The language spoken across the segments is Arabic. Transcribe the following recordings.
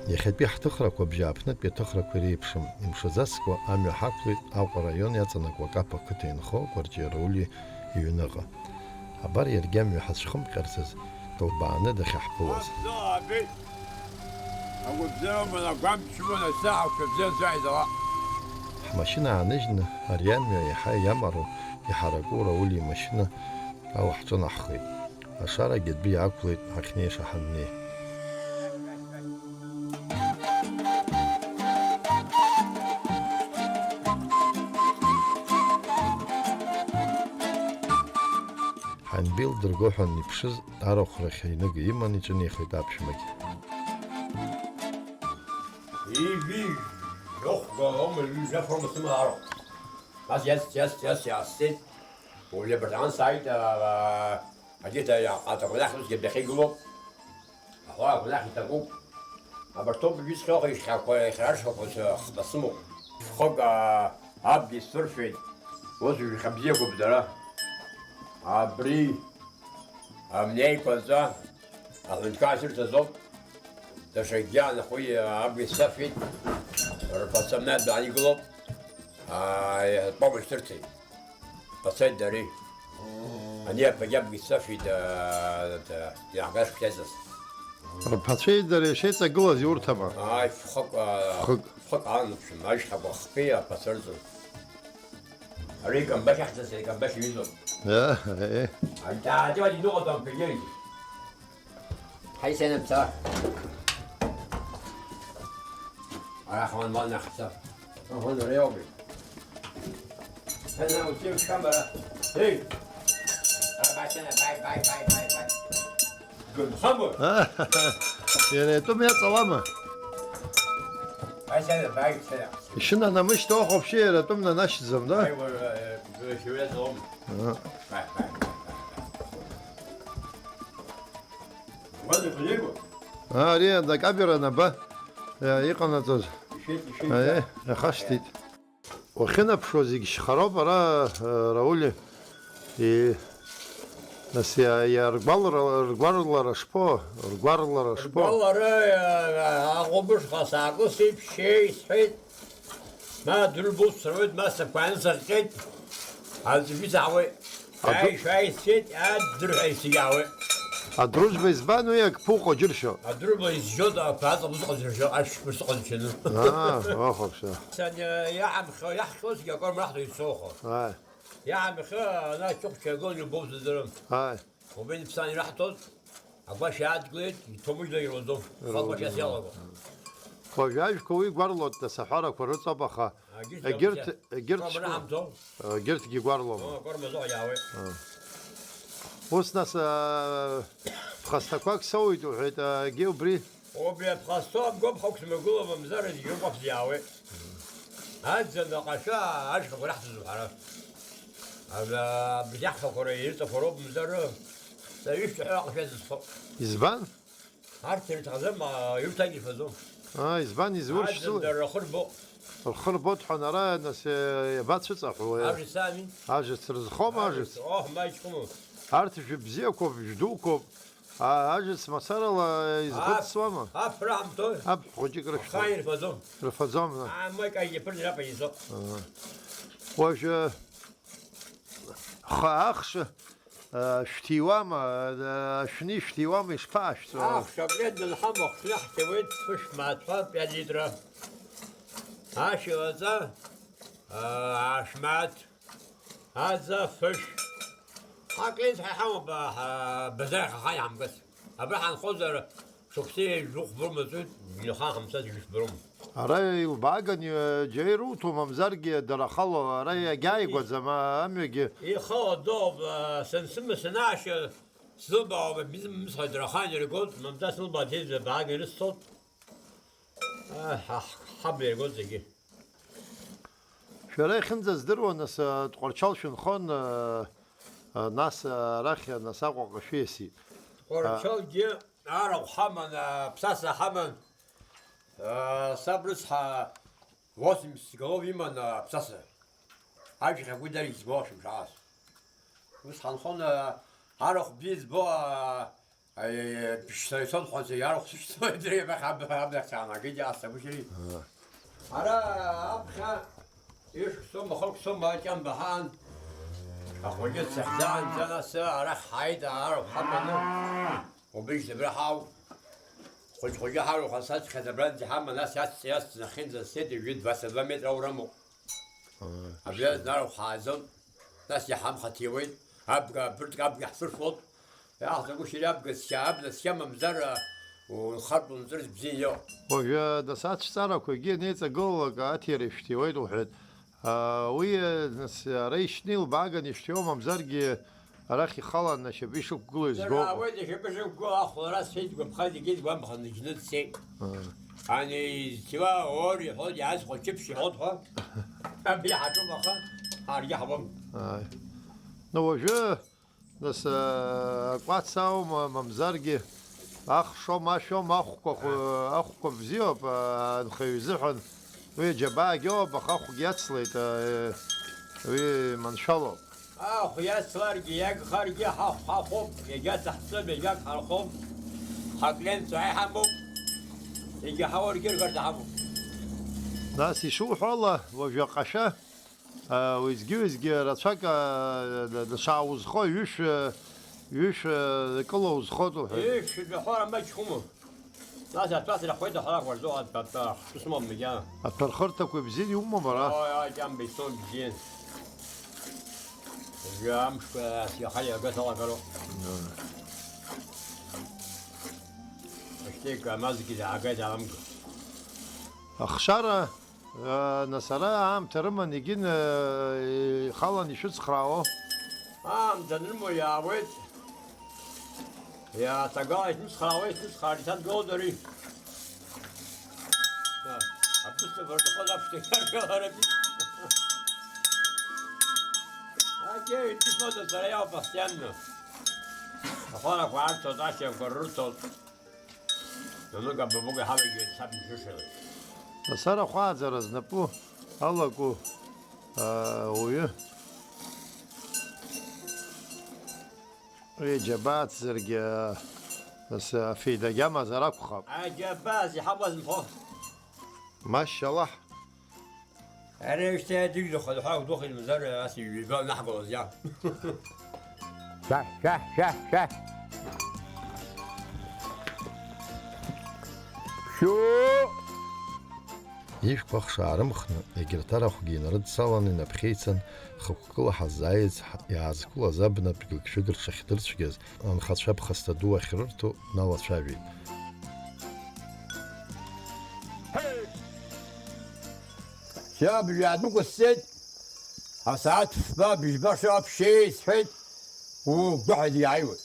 يخد بيحتخرك وبجابنت بيتخرك وريبشم يمشزسكو أمي حقلت أو قريون يتنك وقابا كتين خو ورجيرولي يونغا عبر يرجم يحسخم قرسز طلبانة دخي حبوز ماشينا عنجنا هريان يحيى يمرو يحرقوا رولي ماشينا أو حجنا حخي أشارة قد بي عقلت حخنيش حنيه حنبيل درجوحن نبشز أروخ رخينا قيما نجني خداب شمك إيبي يخ قام الوجه فرم سمارو بس يس واللي برتان سايد أجيت يا قاتل ونحن جب دخيل قلوب أخوة ونحن تقول أبرتوب بيجي خلاص يخرج خلاص بسمو خق عبد السرفي وزوج خبزيه كبدرة عبري أمني كذا أظن كاسر تزوج تشجعنا أخوي عبد السرفي رفضنا دعني قلوب بابا اشترتي بصيد داري أنا بجيب السرفي ده يعقاش كذا ربحتشي داري شيء تقول زيور تبع هاي خق عنه شو ماش حبوا خفية بصرزو أريد كم باش أحسن سيد كم باش يزول إيه أنت عادي نقطة في الجيل حي سنة بصراحة أنا أخوان ما نخسر هون رياضي أنا وسيم كاميرا هي 4 سنة باي قلت خمر يعني توم يا صوامة باي سنة باي سنة شنو أنا مش توقف شيء تومنا نشزم ده أيوة شوية زوم باي وين خليكوا ريا ده كبير أنا با يقنا توز شيء إيه خشتيت وخنا بشوزيك خراب را راولي إيه بس يا رجبارلر شبو والله أغبش خساقو سيب شيء سحيد ما دلبوس سرود ما سبقان سرقيد هذا في زعوي شاي سيد أدر أي سيجاوي أدروج بيزبان وياك فوق وجرشو أدر بيزجود أفاد بس قدرشو أش بس قدرشنو أخوك شو سن يا عم خو يا خوش يا قرم راح يسوخه يا عم خو أنا شوف شغل يبوظ الدرم وبين بساني راح توز أبغى شاد قلت يتومج لي يروزوف خلاص بس يلا فجاج كوي قارلو تسحرة كورتا بخا قرت كي قارلو قرم زوج ياوي وس ناس خستكواك سويتو حتى جيو بري وبيت خاصة قوم حكس مقولة بمزارد يوقف زياوي هذا النقاشة عشق ورحت الزهرة هذا بيحفظ كوريين تفروب بمزارد سيفتح علاقة في الصف يزبان عرفت تغزم يبتدي فزوم يزبان يزور شو الخربوط حنرا ناس يبات شو صحوا عرفت سامي عرفت ترزخوم عرفت ما يشكمون عرفت في بزيكو في جدوكو عرفت مسار يزبط سواما فرحم تو خوجيك رش خير فزوم رفزوم ما كاي يبرني لا بيزو واش خاخش شتيوام شني شتيوام يشفاش شبلد الحمق فلحت ويد فش ما تخاف يا ليدرا هاشي هذا عشمات هذا فش حقيت حيحاول بزاق خاي عم بس أبرح عن خزر شخصية جوخ برمزود يلخان 5 جوش برم راي باغن جيرو تو ممزرجي درخلو راي جاي قزما اميجي يخو دوب سنسم سناش سلبا bizim درخان يقول ممتاز سلبا تيز باغن الصوت حب يقول زي شراي خنزز درو ناس تقرشال شنخون ناس راخي ناس اقو قشيسي قرشال جي عرق حمن بساسة حمن صبرس ها واسم سيقلوب يمن بساسة هاي خبو داري سباش مش عاس بس خانخون عرق بيز بو أي بيشتريتون خذ يارو خشتوا يدري بخاب كان كي جالس بشري أنا أبخا إيش سوم خلق سوم ما كان بهان أخوي استخدام جلسة أرخ حيد أعرف حمنا وبيش برحاو خوش حاول خاصات خدمات جهام ناس ياس نخين زسيد يجد بس 2 متر أو رمو أبيض نارو حازم ناس يحام خطيوين أبقى برد أبقى حصر فوت يا أخي شيء أبقى الشعب الشام مزرعة ونخرب ونزرع بزينه وجا دسات شتارا كوجي نيتا جول قاتيرشتي ويد وحد ويا ناس ريشني وباقا نشتيو ممزرجي راخي خلا نشبيشو قلوز جو وين شبيشو قول أخو راس فيت وبخلي جيد وبخلي جنود سي يعني سوا أوري خد يعز خد شبشي خدها أبي حاجة بخان أرجع بام نوجه ناس قاتساو ممزرجي أخ شو ما أخو بزيو نخيزحن ويجبا جو بخاخو جاتسليت ومنشالو خويا سلارجي ياك خارجي حاخوب يجا تحسب يجا خارخوب حقلين صحيح همو يجي حاول كير قرد همو ناس يشوف والله وجا قشا ويزجي راتشاك نشاوز خو يش كلوز خدو ايش الحوار ما تشخمو ناس تواصل اخويا حراك ورزوها تفتح اسمه مجان أترخرتك وبزين يوم مرة يا جنبي صوب زين يا مش يا خلي قلت الله قالوا اشتيك مازك اذا عقيد على امك أخشارة نصرا عام ترمى نجين خالن يشوز خراو مدنمو يا ويت يا تقايت مش خراويت مش خارجات قودري عبدالله برضه خذ افتكر عربي اجي انت فوت سريع وبستنى اخوانك وعرفت وطاشي وقررت نلقى بابوك حاول يتساب شوشل نصرا خوازر زنبو الله كو ويه جبات زرقة بس في دقامة زراكو خاب جباز يحفظ الفوق ما شاء الله انا اشتهيت دخل حاول دخل المزرعة راسي يبقى نحقه زيان شه شو يش بخش عرمخنا يجرتار خجين رد صوان نبخيتن خكل حزايز يعزكل زبنا بقلك شجر شختر شجز أنا خشب خستدو خررتو نوات شابي شاب يعدوك السد ساعات باب يجبر شاب شيء سحيت وقعد يعيود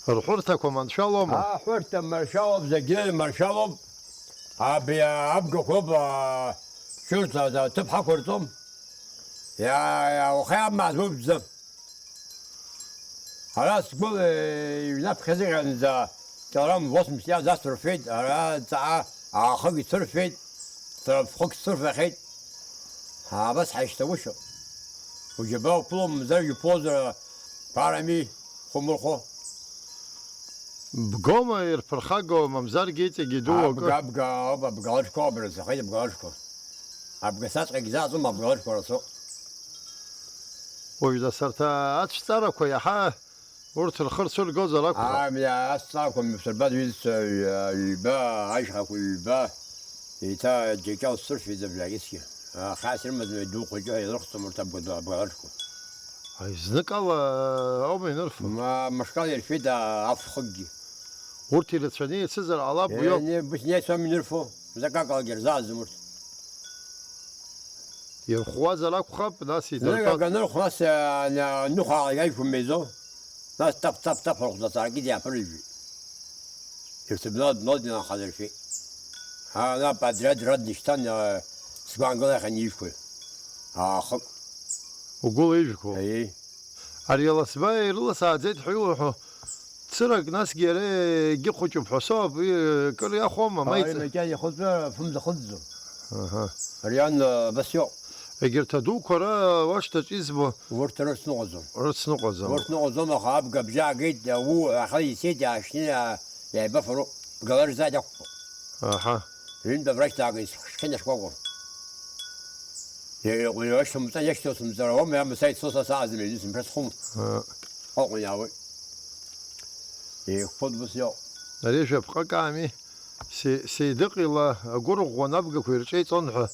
الحرتكم إن شاء الله ما حرت مرشاب زجيل مرشاب أبي أبقى كوب شو تبحى كرتم يا وخيام معذوب بزاف خلاص تقول ينفخ زين إذا كلام وصم سيا ذا صرفيت أرا أخوي صرفيت صرف خوك صرف أخيت بس حيشتوشوا وجباو بلوم زي بوزر بارمي خمرخو بقوم يرفرخاقو ممزار جيت يجدوه أبقى أشكو برز خيد أبقى أشكو أبقى ساتق جزازو ما أبقى أشكو رسو وإذا صرت أتشترك ويا حا ورت الخرص الجوز لك يا أستاكم في البلد ويس يبا عايش خاكو يبا يتا جيكاو الصرف إذا بلاقيسكي خاسر مزن يدوق وجهه يرخص مرتب أبقى أشكو عايزنك الله أمي نرفع ما مشكلة الفيدا عف خجي ورتي لتشانية سيزر على بيوم يعني بس نيت من نرفو زكاك على جرزاز زمرت يرخواز لك خاب ناسي لا كان خلاص أنا نخا جاي في الميزو ناس تب خلاص تعرقي دي أفرجي يكتب نودنا خاطر فيه أنا بعد رد نشتان سبعان قلنا خليني يفكر خب وقول إيجكو أي أريلا سباير الله ساعات حلوه تسرق ناس جيري جي خوشو بحساب كل يا خوما ما المكان ياخذ فمز خذه اها ريان بس يو егерҭ адуқәа ара уашҭаҿ избо урҭ рыц ныҟәаӡом. рыц ныҟәаӡам. Урҭ ныҟәаӡом, аха абга бжьаагеит, ахы исеит, иаашьны иааибафароуп, бгала рзааит ақәԥо. Аҳа. Ҩынтә абрахь даагеит, шхьын ашкәакәа. Ашьҭамҵа иашьҭоу сымҵарауам, амсаит соса саазым, сымԥра схәым. Ҟаҟәан иаауеит. Еиқәԥо дбысиоуп. Ари жәаԥҟак аами. Сеидыҟ-ила агәыр ӷәӷәан абгақәа ирҿеиҵон ҳәа.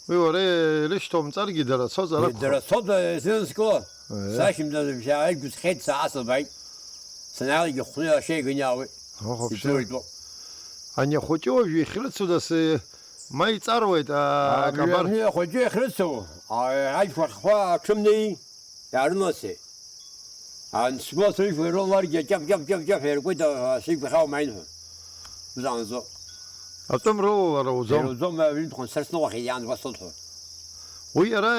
Уи уара ирышьҭоумҵаргьы дара цозар акәхап. Дара цода сынскыло. Сашьымда аигәа схеит, саасылбааит. Санааигьы хәны ашеиган иаауеит. Ицәыритәуп. Ани ахәыҷы уажә ихьрыцудас ма иҵаруеит акабар. Ахәыҷы ихьрыцу, аишәа хәа аҽымнеи, иаарынасеи. Ансгәа сыжәҩа ирыларгьы ҷаԥ иркуеит, сыжәҩа хьаа маинҳәа. Бзанзо. Атәым рылалара уӡом. Уӡом, ҩынтәҟа сарсныҟәахьеит иаанӡа сылҭо. Уи иара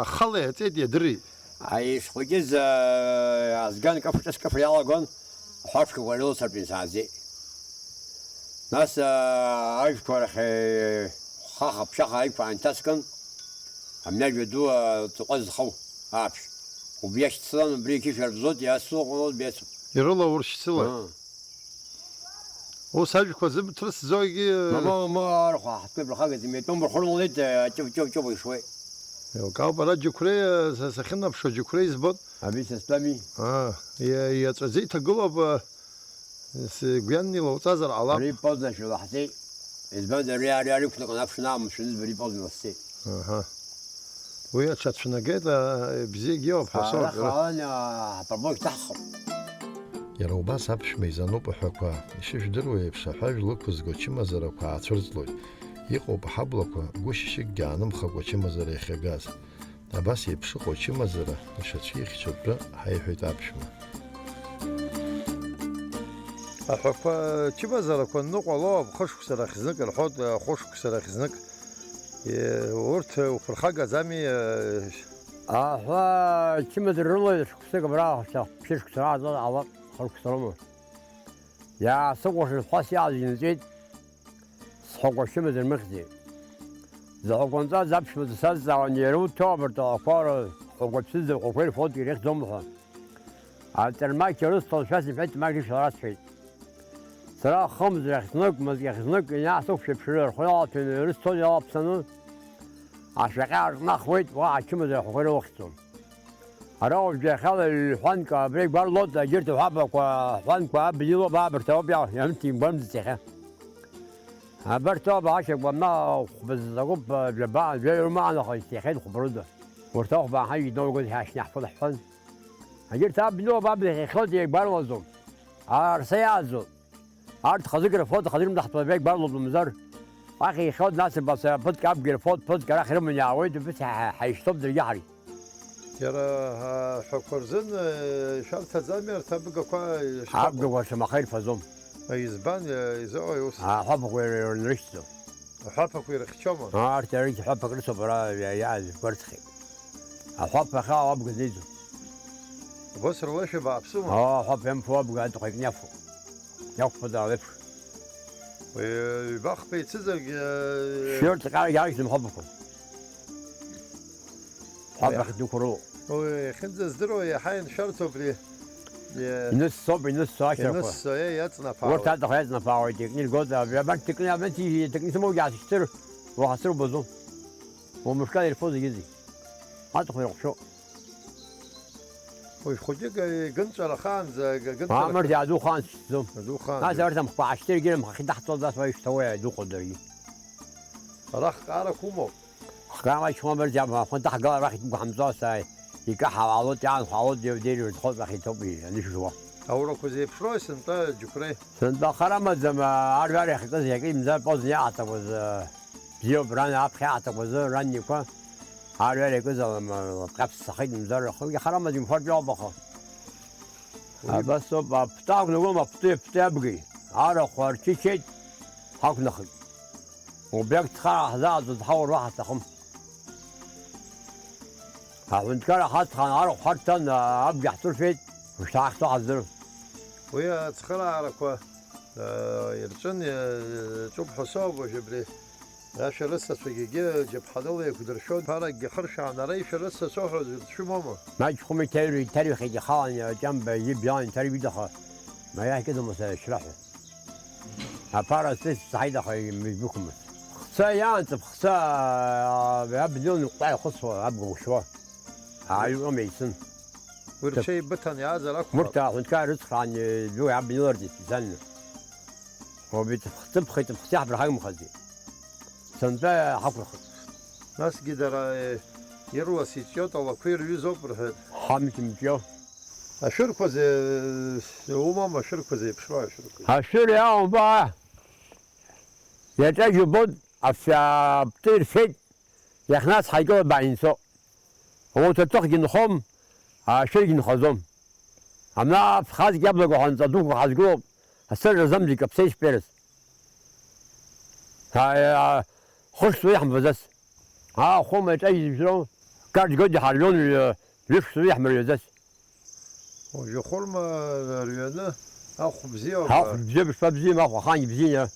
ахала иаҵеит иадырит. Ишхәыҷыз азган каф иалагон, ахәаԥшқақәа ирылсыртәын саазеит. Нас аишәқәа рахь хаха-ԥшаха аишәқәа аанҭаскын, амҩажәа ду ҵыҟәа зхау ааԥш. Убри иашьцылан, убри иқьышә арбзоит, иасыҟәнот биацуп. Ирылауршьцылан. Ус ажәқәа зымҭрысӡогьы. Арахә ҳаҭбеибрахагаз имеитәым рхәырмалеит, ҷып-ҷып ишуеит. Еилкаауп, ара џьықәреи сахьынаԥшуа џьықәреи збот. Аби сыстәами. Иаҵәаӡы иҭагылоуп гәҩанны илауҵазар ҟалап. Ари ипозна шәылаҳҵеит. Избанзар ари иқәныҟәан аԥшны аамшәыныз бара ипозна ласҵеит. Уи аҽацәнагеит, бзиагьы иоуп ҳәа. Апробойк ҭаҳхып. Иара убас аԥшәма изануп аҳәақәа ишыжәдыруа еиԥш аҳәажә лықәызго ачымазарақәа аацәырҵлоит. Иҟоуп аҳаблақәа гәышьшьыкгьы аанымхакәа ачымазара иахьагаз. Абас еиԥш ыҟоу ачымазара ишацәихьчо атәы ҳаиҳәоит аԥшәма. Аҳәақәа ачымазарақәа ныҟәало хышықәса рахь знык рҳәоит, хәышықәса рахь знык. Урҭ уфырхагаӡами? Аҳәа ачымазара рылоит, шықәсык абра ԥшьышықәса раазо алап. Хырқәсарыма. Иаасыҟәашаз хәас иаазинҵәеит, сҳәақәа рмыхьӡеит. Зҳәақәанҵаз аԥшәма дсазҵаауан, иара урҭ ҭоурҭаҟәақәа хәақәаԥсыз хәақәа ирфоит ирыхьӡом ҳәа. Аҵармақь ирысҭон шәас имҳәеит, маҷк расҳәеит. Сара хымз рахь знык, мызк иахь знык инаасықәшәыԥшры рхәы ирысҭон иалаԥсаны, ашәаҟьа арҿнахуеит, уа ачымазара хәақәа ирылхьӡом. Ара уажәахьала ҳәанка абри гәарлот егьырҭ ҳәабақәа ҳәанқәа абзиоуп, аабырҭауп иамҭимбамзт иахьа. Абарҭ ауп ашьақәа хәбыззакуп, жәаҩырмаанаха исҭихьеит хәбарыда. Урҭ ахәба ҳажә идноугоз ҳашьняҳфы ҳәан. Егьырҭ абзиоуп, абзиахьхьот иагәарлозом. Арса иаазоуп. Арҭ хазык рфот, хазырм даҳҭва абри гәарлот мзар. Ахь ихьот насырбас ԥыҭк абга рфот, ԥыҭк арахь ирыман иаауеит, быс ҳаишьҭоуп дыргьы ҳари. Иара аҳәақәа рзын шәарҭаӡами арҭ абгақәа? Абгақәа шамаха ирфаӡом. Избан изоуи ус? Аҳәақәа ирнрышьҭӡом. Аҳәақәа ирыхьчома? Арҭ аригьы ҳәақәак рыцуп, ара иаазгәарҵхеит. Аҳәақәа ахьаа абга зеиӡом. Убас рылашәа бааԥсума? Аҳәақәа иамфо абга аҭахәа икниафо. Иақәԥада алеиԥш. Ҩбахԥа ицызаргьы шәырҭаҟьара иаарышьҭым ҳәақәақәа. ҳәақәак дуқәа рылоуп. Иахьынӡаздыруа иаҳа иншәарҭоуп абри. Иныссоуп, иныссо ашьарақәа. Иныссо, иаҵнаԥаауеит. Урҭ аҭахәа иаҵнаԥаауеит, икны иргозар, абарҭ икны сымоугьы аасышьҭыр, уаха сырбаӡом. Умышҟа ирфо зегьы-зегьы. Аҭахәа ирҟәшәо. Уи хәыҷык гынҵәарахаанӡа амырӡ иаадухаан сшьҭӡом. адухаан. Нас арҭ амхқәа аашьҭыр егьырымха хидахҭуаз ас уа ишьҭауа иаадуҟоу даргьы. Ара хҟарак умоуп. Хҟарала ишьхуамырӡ хәы даҳгала арахь икәаҳамҵоас икаҳауалот, иаанхәалот, деирҩрҭхоз ахь иҭоуп анышәжуа. Аурақәа зеиԥшрои сынтәа џьықәреи? Сынтәа хара амаӡам, арҩар иахьакыз иакы имзар позна иааҭақәаз бзиоуп, ран аԥхьа иааҭақәаз ранникәа. Арҩар иакыз ҟаԥссахеит имзар, хара амаӡам имфартә иоуп аха. Абас ауп, аԥҭа ақәнагәылм аԥҭы абгеи. Арахә арчычеит, ҳақәнахит. Убриак ҭхара ҳзааӡоз ҳауруа ҳаҭахым. Аҳәынҭқар ҳаҵхан арахә ҳарҭан абгьы ҳҭырфеит, шәҭаахьҭо ҳаздырым. Уи ацхыраарақәа ирҿын ҿуп ҳәа соуп уажә абри يا شرسة سجيجي جب حضلي يقدر شو فرق خرش عن رأي شرسة سوحة شو ماما ما تخم تاريخ خان جنب يبيان تاريخ دخل ما يا كده مثلا يشرحه أفارس صحيح خي بكم خصا يانت خصا بدون قطع خصوة أبغى شو هاي ميسن ورشي بتن يا زلك مرتاح وانت كان رزق عن لو عم يوردي زن وبتخطب خيط بختاح بالحاجة مخزي سنتا حفر ناس قدر يروى سيتيوت أو كوير يوزوب برهد حامل مجيو أشركوا زي وماما شركوا زي بشوية شركوا هالشيء يا أبا يتجي بود أفيا بطير فيت يا ناس حيجوا بعدين سو هو تتوقع نخم هالشيء نخزم أنا خاص قبل قهان صدوق خاص قلوب هالسر زمزي كبسيش بيرس هاي خش صيح مفزس ها خم يتجي بشلون كارد قد حلون ليش صيح مريزس ويخول ما ريانا أو خبزية ها بزي مش بزي ما هو خاني بزينة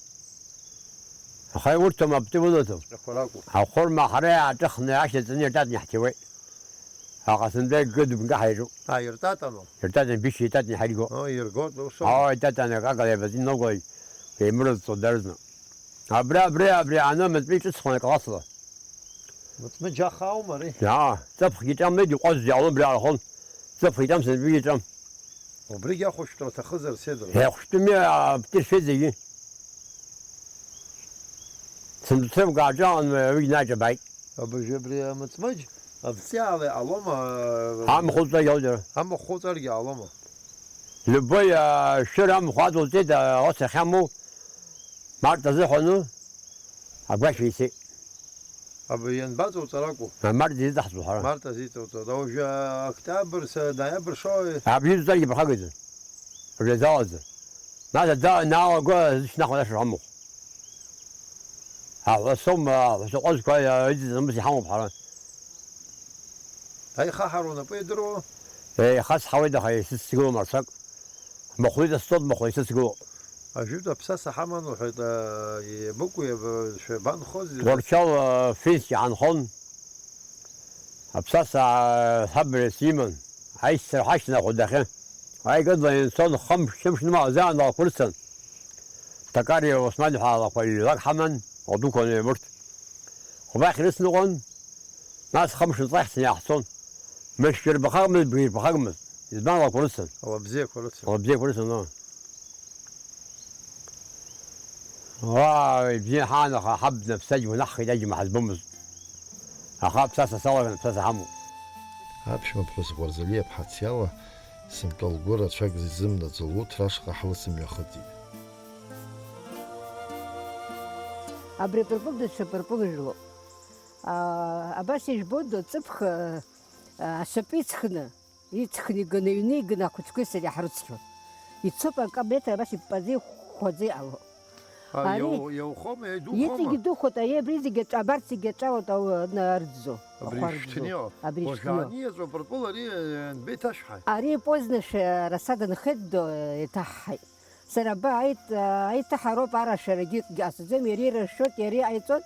خاي ورته ما بتولده يخولاكو ها خرما حريا تخني 10 سنين تاتني حتوي ها قسم ده قد بنقا حيرو يرتاتنو تاتني بيشي تاتني حريقو يرقوت لو صار ها تاتني قاقا بزين نوغي في مرض صدرنا ها برا انا ما تبيش تسخن قاصله متمجا خاو مري يا تفخ يتم مدي قصدي على برا هون تفخ يتم سنبيتم وبريجا خوش تو تخزر سيدر هي خشتمي بتير فيزي سنتم قاعدان ويناجا باي أبو جبري متمج أبتساعي علوما هم خذ يودر هم خوتر يا علوما لبوي شرم خاطو زيد غص خمو مرت زحنو أقواش فيسي أبو ينباتو تراكو مرت زيد حصل حرام مارتا زيتو تو دوجا أكتوبر دايبر شوي أبيز زي بحاجة الرزاز ماذا دا ناو قا شنو ولا شو عمو ها صوم وسقوز كاي يجي نمشي حمو بحرام هاي خاحرونا بيدرو إيه خاص حويدا خاي سيسكو مرسك مخويد الصوت مخويد سيسكو أجيب بساس حمان وحيد يبكو يب شبان خوز ورشاو فيسي عن خون أبساس حبر سيمن هاي سرحشنا خدخن هاي قد إنسان خمس شمس نما زان على كرسن تكاري واسمعني على كل ذاك حمن ودوك أنا مرت وباخر اسنقون ناس خمس نطيح سنة أحسن مش بخامل بير بخامل يزمان على كرسن هو بزيك ولتس وبزي كرسن واي بزين حانا حب نفسي ونحي دجي مع البمز أخاف ساسا سوا ساسا حمو هابش ما بخص غرزلية بحاتياوة سمتل غورة شاك زي زمنا زلوت راشقة حلسم ياخدي Абри перпугдат ше перпугжло. Абасиш бодо цыпх шапицхна. Ицхни гневни гна кучкой сери харцхо. И цопа кабета абаси пази хози ало. يو خم يدو Йети خم гиду хота е бризи ге абарци ге чаво та на рдзо. أبريشتنيو وجانية زو بربولا ري بيت أشحي Ари познаш расадан хеддо етахай. سربا عيت حروب على شرقيت قاس زي مرير الشوت يري عيتون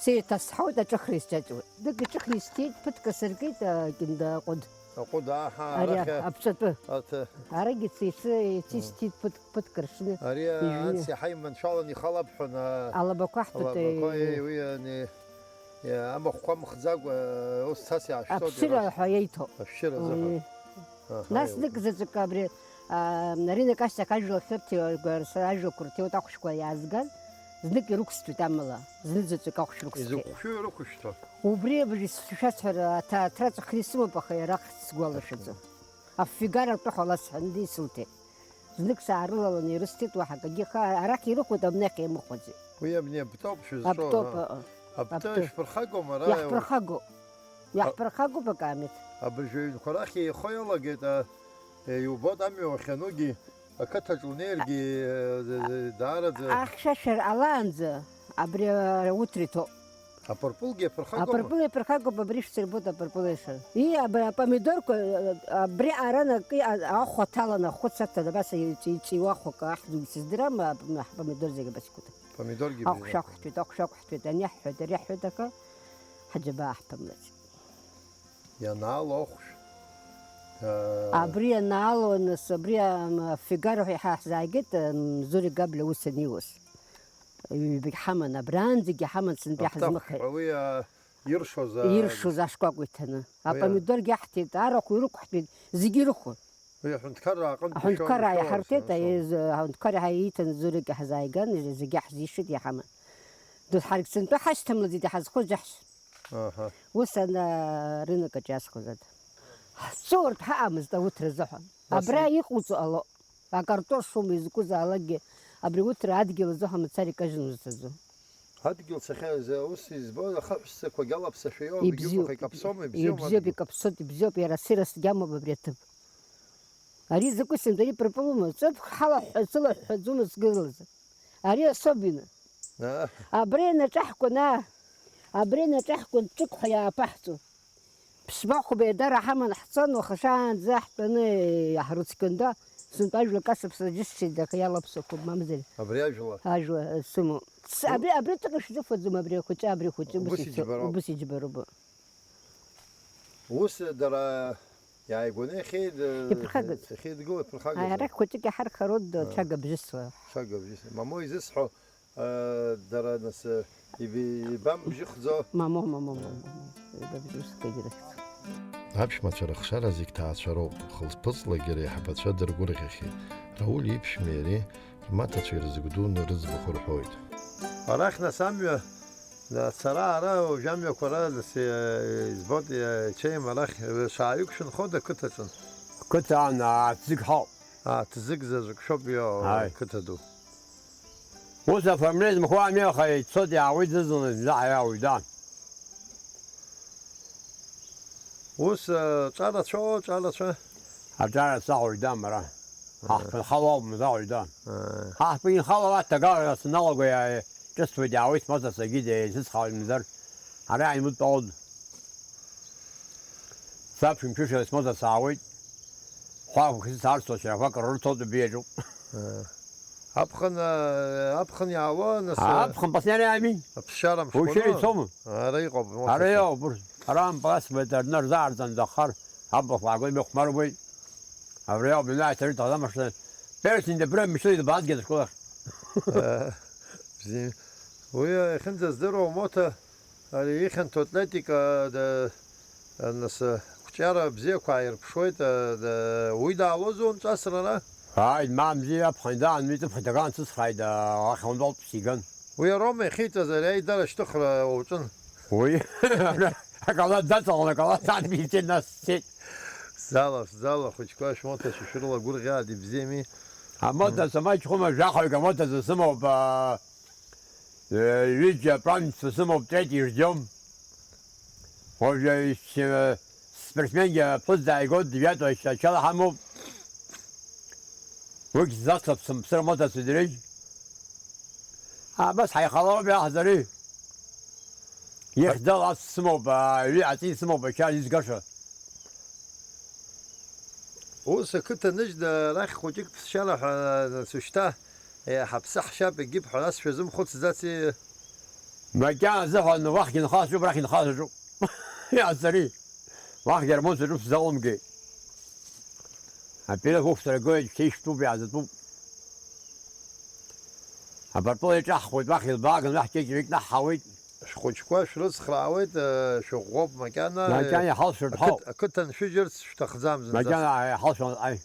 سي تصحو دا تخريس تجو دك تخريس تيت بتك سرقيت كند قد أقول أري أها أبسط أت أرجع سي تيت بت كرشني أري أنسي حي من شاء الله نخلب حنا على بقاح كوي ويعني يا أما خام خزاق أستاذ يا شتود أبصر حياته أبشر زهر ناس دك زي كابري نرينا كاشتا كاجو خبتي سراجو كرتي وتاخش كوي يازغان زنك روكستو تعملها زنزت كاخش إذا روكستو خشوا ركشتا وبري بجي شاشر تا ترات خريسمو بخي راخ سغولشزو افيغار تو خلاص عندي سلطه زنك سعروا لني رستيت وحق جيخا راكي روكو دمنك مخوزي ويا مني بتوب شو ابتوب أبتش فرخاقو مرا يحبر خاقو بكامت أبجين خلاخي خيالا جدا يوباد أمي وخنوجي أكتر جونيرجي دارد اخشاشر الانز ابري وتريتو Апарпулги перхагома. Апарпуле перхаго бабриш цербута апарпулеша. И помидорку бри арана ки ахотала на хоцата да бас и вахока ахду сиздрам помидор зега баскута. Помидорги. أخشقت أن ريحتك حجبا أحتملت. يا نال أخش. أبريا نالو نس أبريا فيجارو هي حاس زايجت زوري قبل وسنيوس. بحمن براندي جحمن سن بيحز مخي. ويا يرشوز. يرشوز أشقاقت هنا. أبا مدور جحتي تعرق ويروح حتى زيجيروخو. ويا حنتكرر قم. حنتكرر يا حرتيتا حنتكرر هاي تنزوري جحزايجان زي جحزي شد يا حمن. دو حرك سن بحش تمل زي حز خو جحش. أها. وسنا رينك جاس خزد. صورت حامز دا وتر زحن. أبرا يخوص الله. أكرتوش شو ميزكوز على أبرا وتر أدقي وزحن متساري كجن وزتزو. هادقي سخيل زي وسي زبون خبز كوجلب سفيو بيجيبوا كابسوم يبزيو بكابسوت يبزيو بيرسيرس جامو ببريتب. أري زكوسم داري بربوم صب حلا صلح حزوم سجلز. أري صبينا. أبرينا تحكونا. أبرينا تحكون تكح يا بحثو. بسمعكو بيدار حمن حصان وخشان زحتني يحرس كندا. سنتاجو كسب سجسي دك يلا بسكوب ما مزل. أبرياجوا. هاجوا سمو. أبري تكش شوف زوم أبري خوش أبري خوش بس يجبروا. وس درا يا يقولون خيد. يبرخد. خيد قوة بالخد. هاي راك خوش كحركة رد شقة بجسوا. شقة بجسوا. ما مو يزحوا درا ناس يبي بام بجخزو. ما بجوز كجرت. هابش ما تشرخ شارع زيك تعشرو خلص بصلة جري حبت شدر قرخي راول يبش ميري ما تشير زقدون رز بخور حويد أراخنا سامية الصراحة راو جامية كورا لسي زبط شيء مراخ شايوك شن خود كتشن كتا عن تزيك حاو تزيك زك شوبيو كتدو وصل فرمنيز مخوان ميو خي تصدي عويد زن لا يا ويدان وس تعال شو هرجع صاحو يدان مرة في الخلاص مزاو يدان بين خلاص تجار سنالو يا جست في دعويت مصر سجيد تسخى المزر هراعي متعود ساب في مشوش اسمه ساوي خاف كيس صار سوشيا فكر رطود بيجو أبخن يا وانس أبخن بس يعني عمي بشارة مش هو شيء يسمى هريقو برز حرام بس بدرنا زار زندخر أبخ واقول مخمر بي هريقو بنا تريد هذا مش بيرسين دبرم مش ليد بعد كده كله زين ويا خنز زدرو موتا اللي يخن توتلاتيكا ده الناس كشارة بزيو كاير بشوية ده ويدا وزون تأثرنا هاي ما مزي أبخن دان ميت أبخن دان تسخي ده أخون ضل بسيجن ويا رومي خيتا زي درش تخرى وطن وي هكذا دات أنا كذا تان بيجي الناس سيت زالف خوش كاش موتا شو أقول غادي بزيمي موتا سماش خم جاخل كموتا سمو ب يجي برانس سمو بتأتي اليوم هو جاي سبرسمين بوزا يقول دياتو يشتغل همو وقت زاصف سمسر موتا سدريج بس حيخلوا بيحضري يخدل السمو بيعطي سمو بكان يزقشه وس كنت نجد راخ خوجيك في الشارع سوشتا حبسح شاب يجيب حراس في زم خد ذاتي ما كان زفا انه واحد نخاص شو براح نخاص شو يا سري واحد يرمون شو في زلم جي هبيله هو في الجوج كيش تو بيعزتو هبرتو يتح خد واحد الباقي نحكي جيك نحاوي خوش كواش رز خراويت شو غوب مكانه ما كان يحصل الحو كنت نشجر تخزام ما كان يحصل اي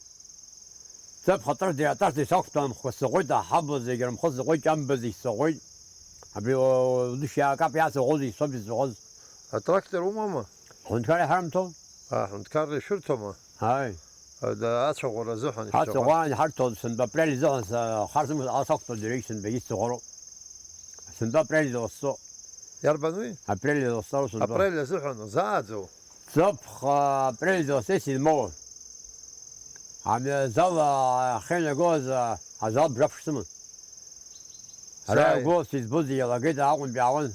تب خطر دي اعترتي سوقتم خصوصي ده حب زي جرم خصوصي جنب زي سوي ابي ودش يا كاب يا سوغي صبي سوغ التراكتور وماما هون كان حرمتو هون كان شرطه هاي هذا اشغل زحن حتى وان حتى سن بابريل زحن خرسم اسقط ديريكشن بيجي صغرو سن بابريل دوسو يربنوي ابريل دوسو سن ابريل زحن زادو صبح ابريل دوسو سي المو عم زال خينا جوز عذاب رفش سمن هلا جوز يزبوزي يلا قيد عون بيعون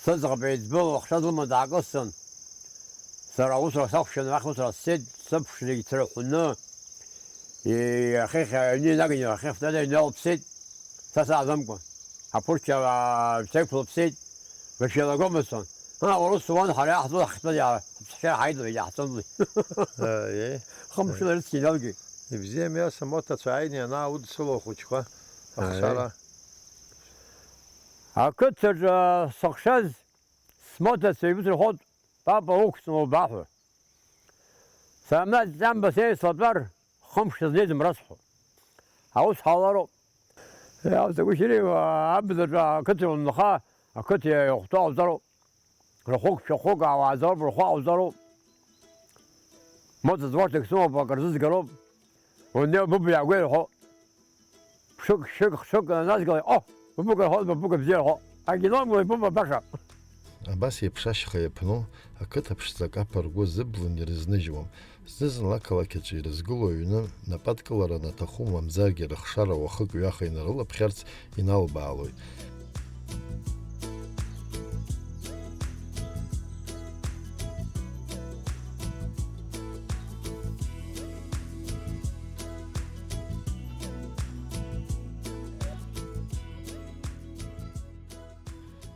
صدق بيتبل خشاد لما دعقصن سر أسرة سخشن أخوة السد سبشري تروحنا يا أخي خيرني لكن يا أخي فتاة نوب سد تسع زمكم هبورشة بتكفل بسد بس يلا قمصن أنا ورص وان حري أحضر أختي على شيء حيدر يحصل لي إيه 5 سنين بزيم يا سموتا تعيني أنا أود سلو خوشكوا أخسارة كتر سخشاز سموتا سيبوت الخط بابا هوكس وباحو سامنا جنب سي صدر 5 زيد مرسحو هاوس حالارو يا زوجي وعبد كتر النخاء كتر يقطعوا زرو رخوك شخوك وعزار برخاء زرو موت زوارتك سوما بكرزز قلوب والنيو بوبي يعقوي حو شك الناس قال بوبك الحوض بوبك بزير حو أجلهم ويبوبا بشر Абас еиԥшашьха иаԥну ақыҭаԥшӡак аԥырго зыблын ирызныжьуам. Зны-зынла ақалақь аҿы ирызгыло аҩны нападкылара анаҭаху мамзаргьы рыхшара уахык ҩаха инарылаԥхьарц иналбаалоит.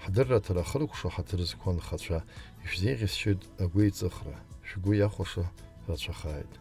Ҳдырраҭара ахыркәшо ҳаҭыр зқәу анхацәа ишәзеиӷьасшьоит агәеиҵыхра, шәгәы иахәаша рацәахааит.